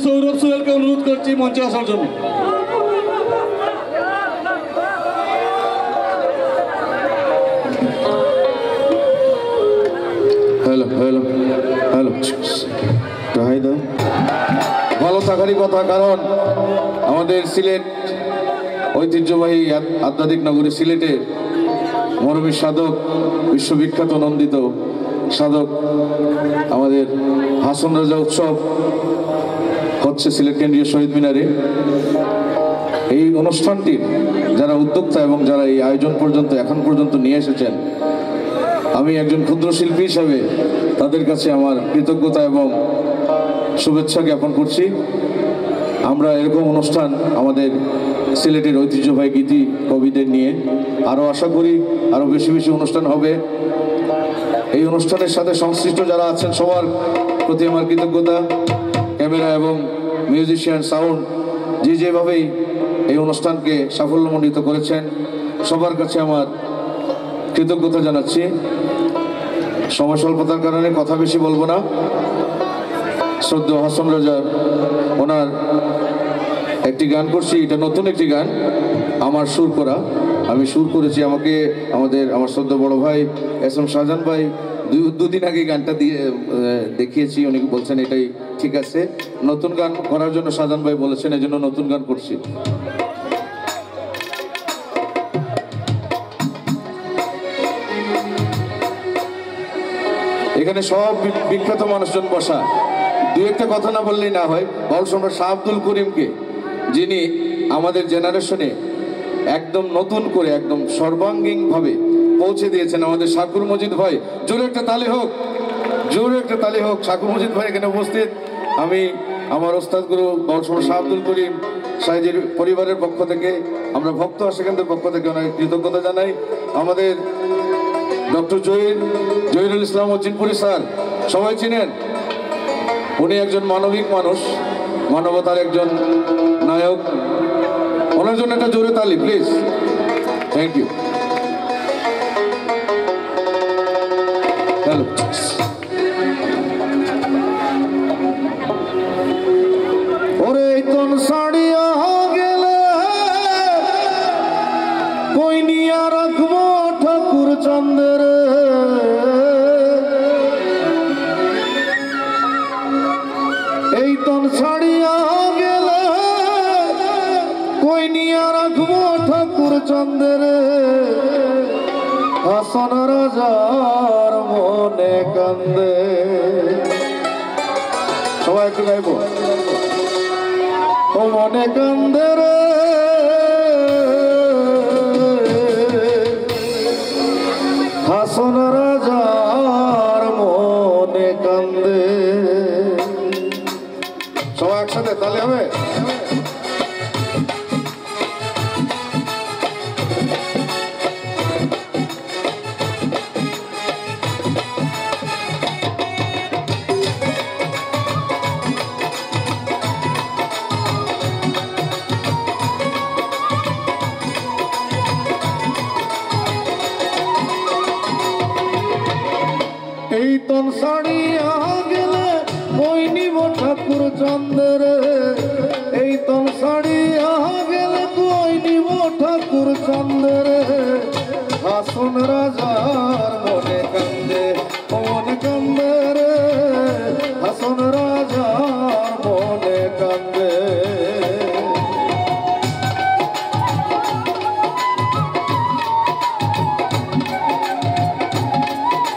সৌরভ সোহেলকে অনুরোধ করছি মঞ্চে আসার জন্য। হ্যালো হ্যালো হ্যালো, হাই দাও। ভালো থাকারই কথা, কারণ আমাদের সিলেট ঐতিহ্যবাহী আধ্যাত্মিক নগরী সিলেটে মরমী সাধক, বিশ্ববিখ্যাত নন্দিত সাধক আমাদের হাসন রাজা উৎসব হচ্ছে সিলেট কেন্দ্রীয় শহীদ মিনারে। এই অনুষ্ঠানটির যারা উদ্যোক্তা এবং যারা এই আয়োজন পর্যন্ত এখন পর্যন্ত নিয়ে এসেছেন, আমি একজন ক্ষুদ্র শিল্পী হিসাবে তাদের কাছে আমার কৃতজ্ঞতা এবং শুভেচ্ছা জ্ঞাপন করছি। আমরা এরকম অনুষ্ঠান আমাদের সিলেটের ঐতিহ্যবাহী গীতি কবিদের নিয়ে আরও আশা করি আরও বেশি বেশি অনুষ্ঠান হবে। এই অনুষ্ঠানের সাথে সংশ্লিষ্ট যারা আছেন সবার প্রতি আমার কৃতজ্ঞতা। ক্যামেরা এবং মিউজিশিয়ান, সাউন্ড, যেভাবেই এই অনুষ্ঠানকে সাফল্যমণ্ডিত করেছেন সবার কাছে আমার কৃতজ্ঞতা জানাচ্ছি। সময় স্বল্পতার কারণে কথা বেশি বলবো না। শ্রদ্ধেয় হাসন রাজার ওনার একটি গান করছি, এটা নতুন একটি গান, আমার সুর করা। আমি সুর করেছি, আমার শ্রদ্ধেয় বড় ভাই এস এম শাহজাহান ভাই দুদিন আগে গানটা দিয়ে দেখিয়েছি, উনি বলছেন এটাই ঠিক আছে। নতুন গান করার জন্য শাহজাহান ভাই বলেছেন, এই জন্য নতুন গান করছি। এখানে সব বিখ্যাত মানুষজন বসা, দু একটা কথা না বললেই না হয়। বাউল সম্রাট শাহ আব্দুল করিমকে, যিনি আমাদের জেনারেশনে একদম নতুন করে একদম সর্বাঙ্গীনভাবে পৌঁছে দিয়েছেন, আমাদের শাকুর মজিদ ভাই, জোরে একটা তালি হোক, জোরে একটা তালি হোক। শাকুর মজিদ ভাই এখানে উপস্থিত। আমি আমার ওস্তাদ গুরু বাউল সম্রাট শাহ আব্দুল করিম সাহেবের পরিবারের পক্ষ থেকে, আমরা ভক্ত আশিকদের পক্ষ থেকে অনেক কৃতজ্ঞতা জানাই। আমাদের ডক্টর জহিরুল ইসলাম উজ্জিনপুরি স্যার, সবাই চিনেন, উনি একজন মানবিক মানুষ, মানবতার একজন নায়ক। ওনার জন্য একটা জোরে তালি প্লিজ। Thank you. হ্যালো, ওরে তোন সাড়িয়া গেলে কই নিয়া রাখবো ঠাকুর চন্দ্রের, এই তন ছাড়িয়া গেলে কই নিয়া রাখবো ঠাকুর চন্দ্রের, হাসন রাজার মনে কান্দে। সবাই একটু গাইব, ও মনে কান্দে রে হাসন রাজার মনে কান্দে। সবাই একসাথে তাহলে হবে। এই তন ছাড়িয়া গেলে কই নিব ঠাকুর চন্দ্রে, এই তন ছাড়িয়া গেলে কই নিব ঠাকুর চন্দ্রে, হাসন রাজার মনে কান্দে, মনে কান্দে রে হাসন রাজার মনে কান্দে।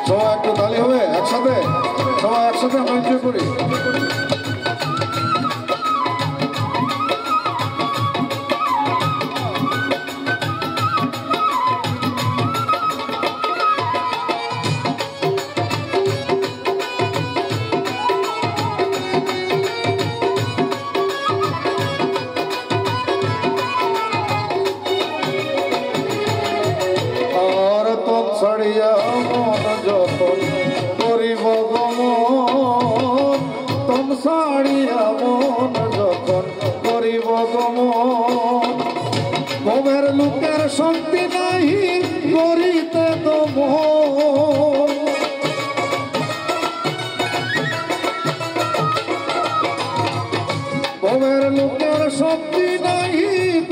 সবাই একটু তালি হবে একসাথে, সবাই একসাথে আমরা এনজয় করি। আর তো ছাড়িয়া মন যখন করিব গমন, তম ছাড়িয়া মন যখন করিব গমন, ভবের লোকের শক্তি নাহি করিতে দমন। লোকের শক্তি নাই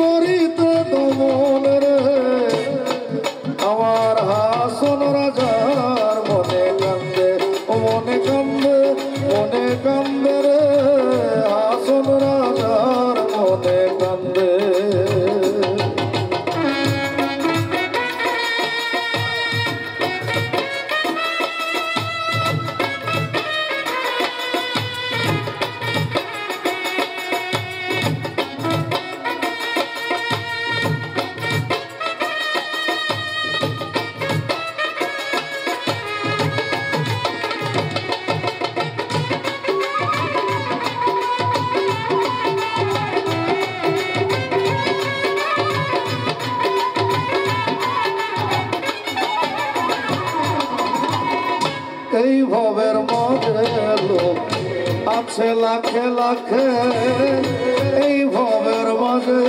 করিতে দমন রে আমার হাসন রাজার মনে কান্দে ও মনে কান্দে রে হাসন রাজার মনে কান্দে এই ভবের মাঝে লোক আছে লাখে লাখে এই ভবের মাঝে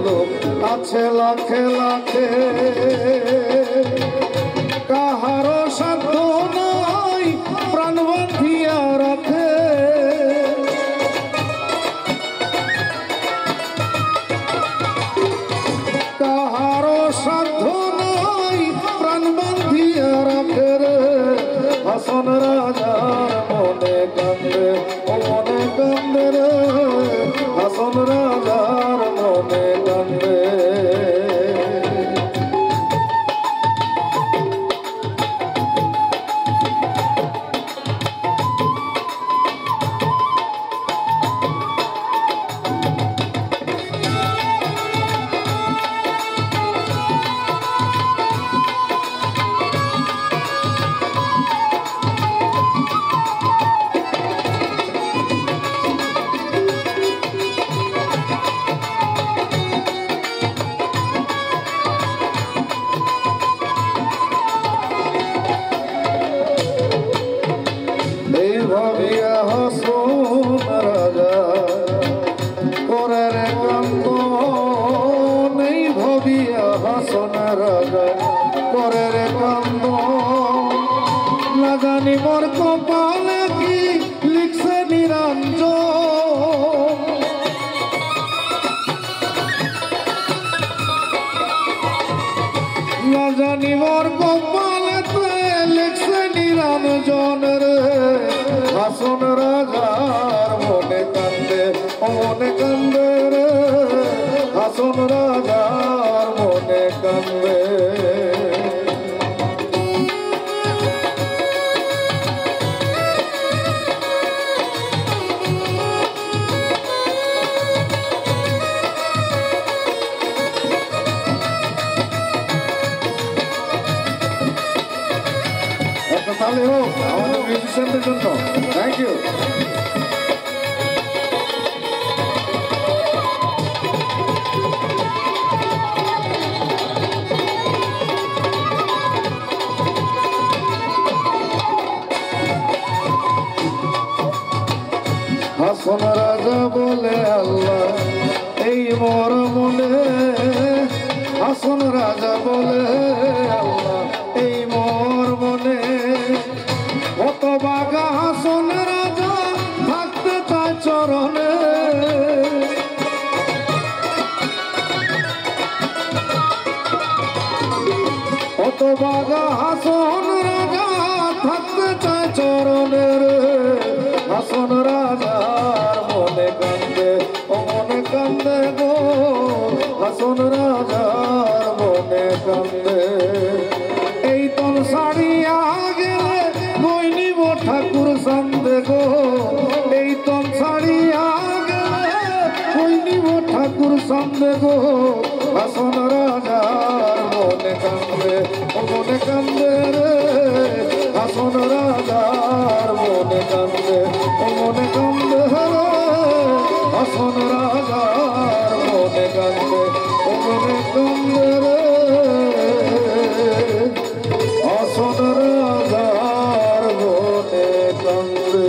লোক আছে লাখে লাখে কাহারো সাধ্য নাই প্রাণ বাঁধিয়া রাখে কাহারো সাধ্য নাই প্রাণ বাঁধিয়া রাখে রে হাসন রাজার মনে কান্দে ও মনে কান্দে রে হাসন রাজার মনে কান্দে ভাবিয়া হাসন রাজা করে রে কান্দন এই ভাবিয়া হাসন রাজা করে রে কান্দন না জানি মোর কপালে কি লিখছে নিরঞ্জন না জানি মোর কপালেতে লিখছে নিরঞ্জন রে হাসন রাজার মনে কান্দে ও মনে কান্দে রে হাসন রাজার মনে কান্দে একটা তালি হোক আমাদের মিউজিশিয়ানদের জন্য থ্যাংক ইউ হাসন রাজা বলে আল্লাহ এই মোর মনে হাসন রাজা বলে আল্লাহ এই মোর মনে কত বাগা হাসন রাজা থাকতে চায় চরণে কত বাগা হাসন রাজা থাকতে চায় চরণে রে হাসন রাজার মনে কান্দে ও মনে কান্দে গো হাসন রাজার মনে কান্দে এই তল সারিয়া গেলে বইনিব ঠাকুর সান্দে গো এই তল সারিয়া গেলে বইনিব ঠাকুর সান্দে গো হাসন রাজার মনে কান্দে ও মনে কান্দে রে হাসন রাজার মনে কান্দে ও মনে কান্দে রে হাসন রাজার মনে কান্দে ও মনে কান্দে রে হাসন রাজার মনে কান্দে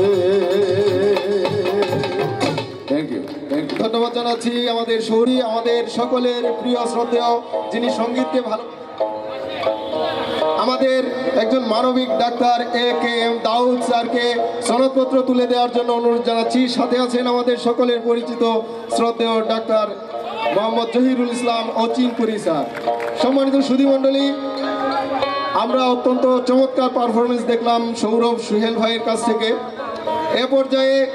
থ্যাংক ইউ ধন্যবাদ জানাচ্ছি আমাদের শহরী আমাদের সকলের প্রিয় শ্রদ্ধেয় যিনি সঙ্গীতকে ভালো আমাদের একজন মানবিক ডাক্তার AKM দাউদ স্যারকে সনদপত্র তুলে দেওয়ার জন্য অনুরোধ জানাচ্ছি। সাথে আছেন আমাদের সকলের পরিচিত শ্রদ্ধেয় ডাক্তার মোহাম্মদ জহিরুল ইসলাম অচিনপুরি স্যার। সম্মানিত সুধীমণ্ডলী, আমরা অত্যন্ত চমৎকার পারফরমেন্স দেখলাম সৌরভ সুহেল ভাইয়ের কাছ থেকে। এ পর্যায়ে